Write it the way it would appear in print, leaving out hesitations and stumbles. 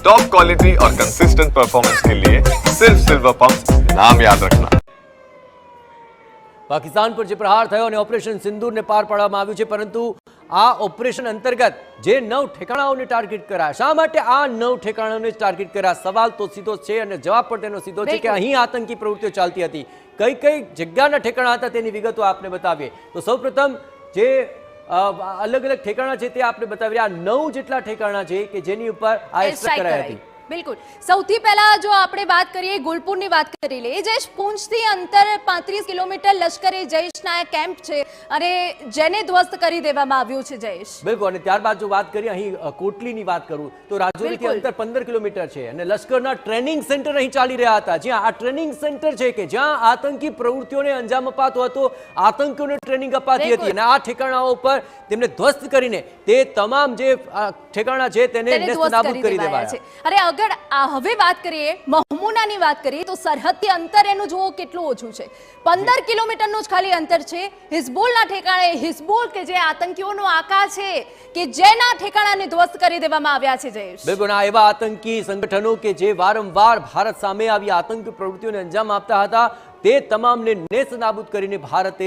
Top quality और consistent performance के लिए सिर्फ सिल्वर पंप नाम याद रखना। પાકિસ્તાન પર જે પ્રહાર થયો અને ઓપરેશન સિંદૂરને પાર પાડવામાં આવ્યું છે, પરંતુ આ ઓપરેશન અંતર્ગત જે 9 ઠેકાણાઓને ટાર્ગેટ કર્યા, શા માટે આ 9 ઠેકાણાઓને ટાર્ગેટ કર્યા? સવાલ તો સીધો છે અને જવાબ પણ તેનો સીધો છે કે અહીં આતંકી પ્રવૃત્તિઓ ચાલતી હતી. કઈ કઈ જગ્યાના ઠેકાણા હતા તેની વિગતો આપને બતાવીએ. તો સૌપ્રથમ જે અલગ અલગ ઠેકાણા છે તે આપને બતાવીએ. આ 9 જેટલા ઠેકાણા છે કે જેની ઉપર આ એસ્ટ્રાઇક કરાઈ હતી. બિલકુલ. સૌથી પહેલા જો આપણે વાત કરીએ ગુલપુરની વાત કરી લઈએ. જયેશ, પૂંછથી અંતર 35 કિલોમીટર લશ્કરે જયેશના કેમ્પ છે અને જેને ધ્વસ્ત કરી દેવામાં આવ્યું છે. જયેશ, બિલકુલ. અને ત્યારબાદ જો વાત કરીએ અહીં કોટલીની વાત કરું તો રાજૌરીથી અંતર 15 કિલોમીટર છે અને લશ્કરના ટ્રેનિંગ સેન્ટર અહીં ચાલી રહ્યા હતા, જ્યાં આ ટ્રેનિંગ સેન્ટર છે કે જ્યાં આતંકી પ્રવૃત્તિઓને અંજામ અપાતો હતો, આતંકીઓને ટ્રેનિંગ અપાતી હતી અને આ ઠેકાણાઓ પર તેમને ધ્વસ્ત કરીને તે તમામ જે ઠેકાણા છે તેને નેસ્તનાબૂદ કરી દેવાયા છે. અરે અગર હવે વાત કરીએ મહમૂનાની વાત કરીએ તો સરહદથી અંતર એનું જુઓ કેટલું ઓછું છે. 15 કિલોમીટરનું જ ખાલી અંતર છે. હિઝબુલના ઠેકાણે, હિઝબુલ કે જે આતંકીઓનો આકા છે કે જેના ઠેકાણાને ધ્વસ્ત કરી દેવામાં આવ્યા છે. જયેશ, બિલકુલ. આ એવા આતંકી સંગઠનો કે જે વારંવાર ભારત સામે આવી આતંકી પ્રવૃત્તિઓને અંજામ આપતા હતા, તે તમામને નેસ્તનાબૂદ કરીને ભારતે